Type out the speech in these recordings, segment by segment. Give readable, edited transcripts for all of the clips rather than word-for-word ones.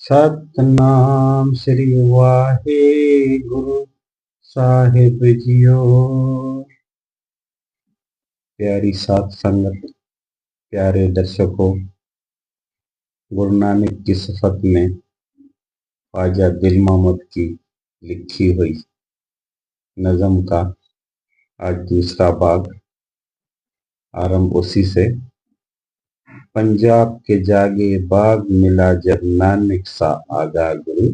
सतनाम श्री वाहे गुरु साहिब जियो। प्यारी साध संगत, प्यारे दर्शकों, गुरु नानक की सफत में ख्वाजा दिल मोहम्मद की लिखी हुई नज़म का आज दूसरा भाग आरंभ उसी से। पंजाब के जागे बाग मिला जब नानक सा आगा गुरु,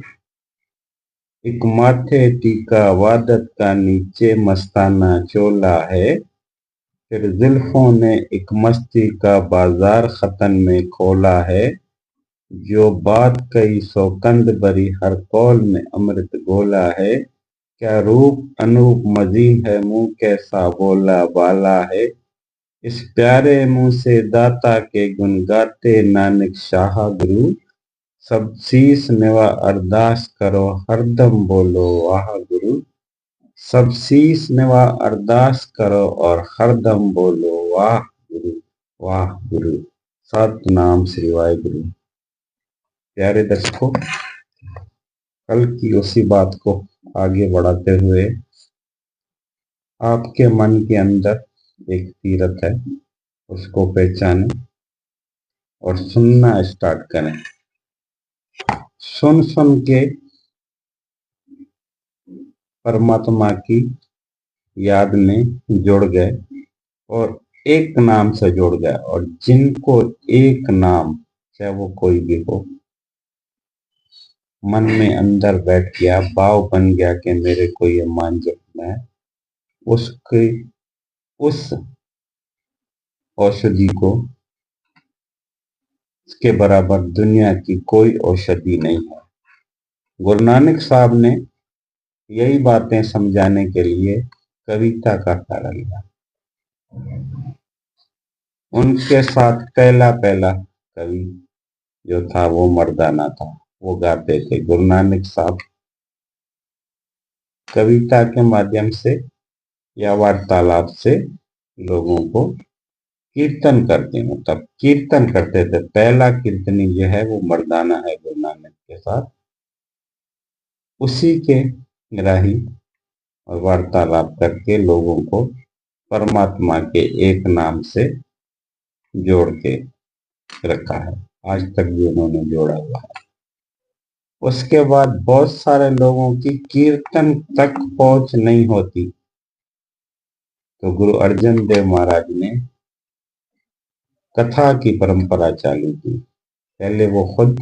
एक माथे टीका वादत का नीचे मस्ताना चोला है, फिर जुल्फों ने एक मस्ती का बाजार खतन में खोला है, जो बात कई सौ कंद भरी हर कौल में अमृत गोला है, क्या रूप अनूप मजीन है मुंह कैसा बोला बाला है, इस प्यारे मुंह से दाता के गुण गाते नानक शाह गुरु, सब शीस निवा अरदास करो हरदम बोलो वाह गुरु, सब शीस निवा अरदास करो और हरदम बोलो वाह गुरु वाह गुरु। सतनाम श्री वाहिगुरु। प्यारे दर्शकों, कल की उसी बात को आगे बढ़ाते हुए आपके मन के अंदर एक तीरथ है, उसको पहचानें और सुनना स्टार्ट करें। सुन सुन के परमात्मा की याद में जुड़ गए और एक नाम से जुड़ गए, और जिनको एक नाम, चाहे वो कोई भी हो, मन में अंदर बैठ गया, भाव बन गया कि मेरे को ये मान जपना है, उसके उस औषधि को इसके बराबर दुनिया की कोई औषधि नहीं है। गुरु नानक साहब ने यही बातें समझाने के लिए कविता का सहारा लिया। उनके साथ पहला कवि जो था वो मर्दाना था, वो गाते थे। गुरु नानक साहब कविता के माध्यम से या वार्तालाप से लोगों को कीर्तन करते, मतलब कीर्तन करते थे। पहला कीर्तनी जो है वो मर्दाना है गुरु नानक के साथ, उसी के राही और वार्तालाप करके लोगों को परमात्मा के एक नाम से जोड़ के रखा है। आज तक भी उन्होंने जोड़ा हुआ है। उसके बाद बहुत सारे लोगों की कीर्तन तक पहुंच नहीं होती, तो गुरु अर्जन देव महाराज ने कथा की परंपरा चालू की। पहले वो खुद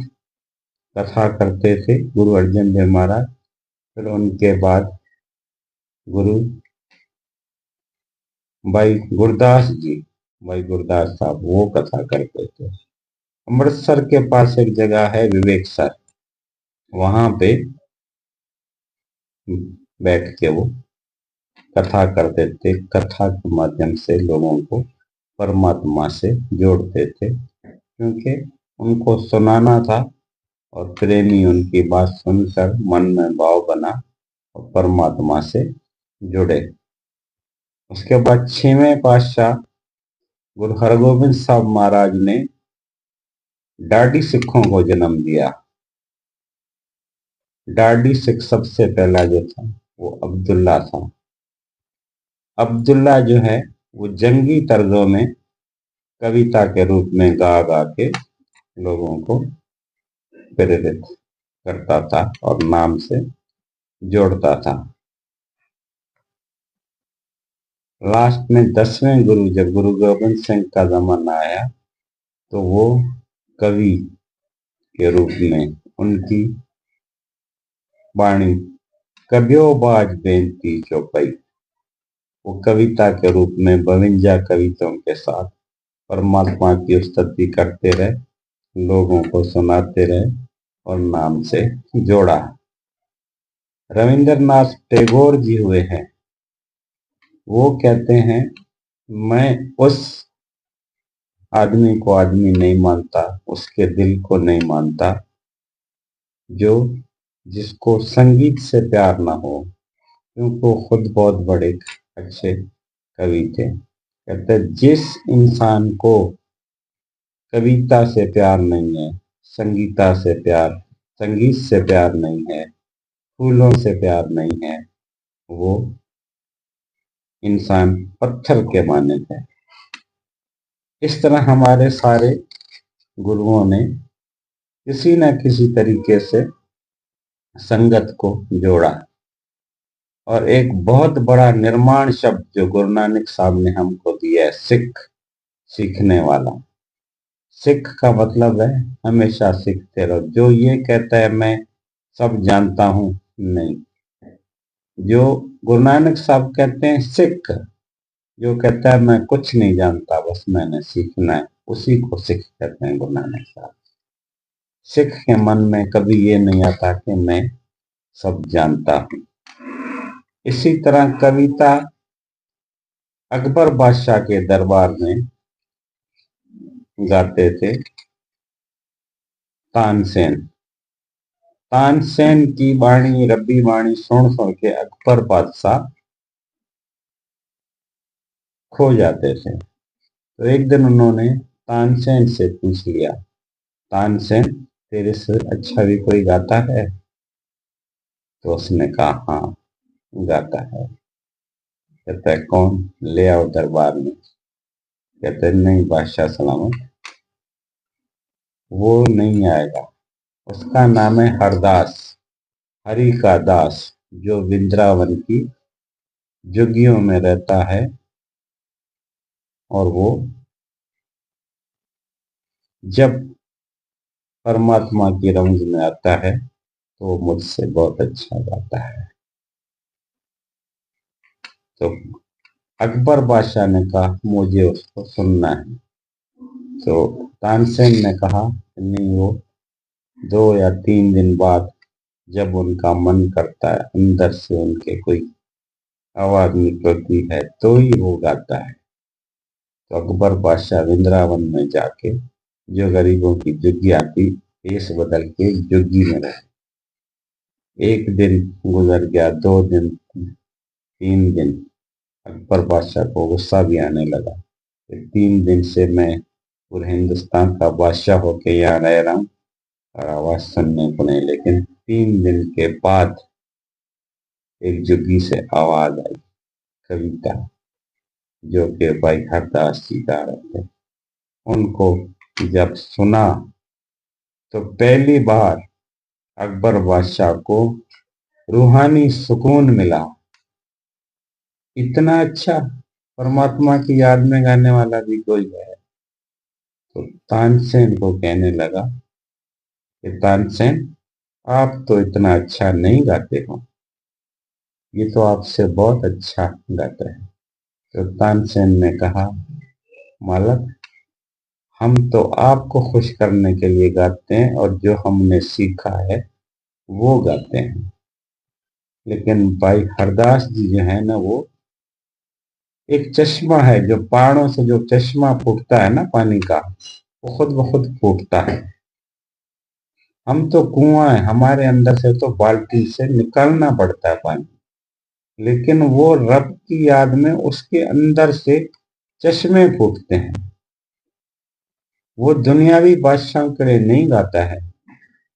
कथा करते थे गुरु अर्जन देव महाराज, फिर उनके बाद गुरु भाई गुरदास साहब वो कथा करते थे। अमृतसर के पास एक जगह है विवेकसर, वहां पे बैठ के वो कथा करते थे। कथा के माध्यम से लोगों को परमात्मा से जोड़ते थे, क्योंकि उनको सुनाना था और प्रेमी उनकी बात सुनकर मन में भाव बना और परमात्मा से जुड़े। उसके बाद 6वें पातशाह गुरु हरगोबिंद साहब महाराज ने डाडी सिखों को जन्म दिया। डाडी सिख सबसे पहला जो था वो अब्दुल्ला था। अब्दुल्ला जो है वो जंगी तर्जों में कविता के रूप में गा गा के लोगों को प्रेरित करता था और नाम से जोड़ता था। लास्ट में 10वें गुरु, जब गुरु गोबिंद सिंह का जमाना आया, तो वो कवि के रूप में उनकी वाणी कब्यो बाज बेनती चौपाई, वो कविता के रूप में 52 कविताओं के साथ परमात्मा की स्तुति करते रहे, लोगों को सुनाते रहे और नाम से जोड़ा। रविंद्रनाथ टैगोर जी हुए हैं, वो कहते हैं मैं उस आदमी को आदमी नहीं मानता, उसके दिल को नहीं मानता, जो जिसको संगीत से प्यार ना हो, क्योंकि वो खुद बहुत बड़े अच्छे कवि थे। कहते जिस इंसान को कविता से प्यार नहीं है, संगीता से प्यार संगीत से प्यार नहीं है, फूलों से प्यार नहीं है, वो इंसान पत्थर के माने थे। इस तरह हमारे सारे गुरुओं ने किसी न किसी तरीके से संगत को जोड़ा। और एक बहुत बड़ा निर्माण शब्द जो गुरु नानक साहब ने हमको दिया है, सिख, सीखने वाला। सिख का मतलब है हमेशा सीखते रहो। जो ये कहता है मैं सब जानता हूं, नहीं। जो गुरु नानक साहब कहते हैं सिख, जो कहता है मैं कुछ नहीं जानता, बस मैंने सीखना है, उसी को सिख कहते हैं गुरु नानक साहब। सिख के मन में कभी ये नहीं आता कि मैं सब जानता हूं। इसी तरह कविता अकबर बादशाह के दरबार में गाते थे तानसेन। तानसेन की वाणी, रब्बी वाणी सुन सुन के अकबर बादशाह खो जाते थे। तो एक दिन उन्होंने तानसेन से पूछ लिया, तानसेन तेरे से अच्छा भी कोई गाता है? तो उसने कहा हाँ गाता है। कहता है कौन? ले आओ दरबार में। कहते नहीं बादशाह सलामत, वो नहीं आएगा। उसका नाम है हरदास, हरि का दास, जो वृंदावन की झुग्गियों में रहता है। और वो जब परमात्मा की रंग में आता है तो मुझसे बहुत अच्छा गाता है। तो अकबर बादशाह ने कहा मुझे उसको सुनना है। तो तानसेन ने कहा नहीं, वो 2 या 3 दिन बाद जब उनका मन करता है, अंदर से उनके कोई आवाज निकलती है तो ही वो गाता है। तो अकबर बादशाह वृंदावन में जाके जो गरीबों की झुग्गियां थी, वेश बदल के झुग्गी में रहे। 1 दिन गुजर गया, 2 दिन, 3 दिन। अकबर बादशाह को गुस्सा भी आने लगा कि 3 दिन से मैं पूरे हिंदुस्तान का बादशाह होके यहाँ रह रहा हूँ और आवाज सुनने को नहीं। लेकिन 3 दिन के बाद एक झुग्गी से आवाज आई, कविता, जो कि भाई हरदास जी गा रहे थे। उनको जब सुना तो पहली बार अकबर बादशाह को रूहानी सुकून मिला। इतना अच्छा परमात्मा की याद में गाने वाला भी कोई है। तो तानसेन को कहने लगा कि तानसेन आप तो इतना अच्छा नहीं गाते हो, ये तो आपसे बहुत अच्छा गाता है। तो तानसेन ने कहा मालक, हम तो आपको खुश करने के लिए गाते हैं और जो हमने सीखा है वो गाते हैं। लेकिन भाई हरदास जी जो है ना, वो एक चश्मा है, जो पहाड़ों से जो चश्मा फूटता है ना पानी का, वो खुद ब खुद फूटता है। हम तो कुआं है, हमारे अंदर से तो बाल्टी से निकालना पड़ता है पानी। लेकिन वो रब की याद में उसके अंदर से चश्मे फूटते हैं। वो दुनियावी बादशाहों के लिए नहीं गाता है,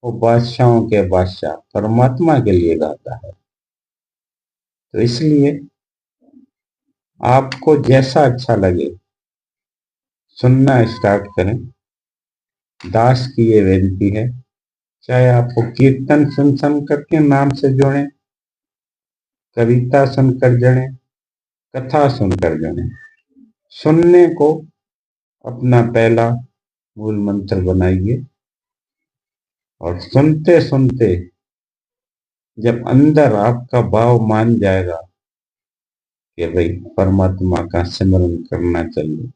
वो बादशाहों के बादशाह परमात्मा के लिए गाता है। तो इसलिए आपको जैसा अच्छा लगे सुनना स्टार्ट करें। दास की ये विनती है, चाहे आपको कीर्तन सुन सुन करके नाम से जुड़े, कविता सुनकर जुड़े, कथा सुनकर जुड़े, सुनने को अपना पहला मूल मंत्र बनाइए। और सुनते सुनते जब अंदर आपका भाव मान जाएगा कि भाई परमात्मा का सिमरन करना चाहिए,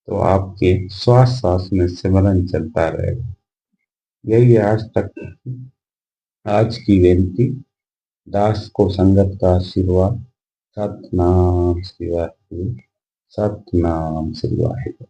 तो आपके श्वास श्वास में सिमरन चलता रहेगा। यही आज तक आज की बेनती। दास को संगत का आशीर्वाद। सतनाम श्री वाहिगुरु, सतनाम श्री वाहिगुरु।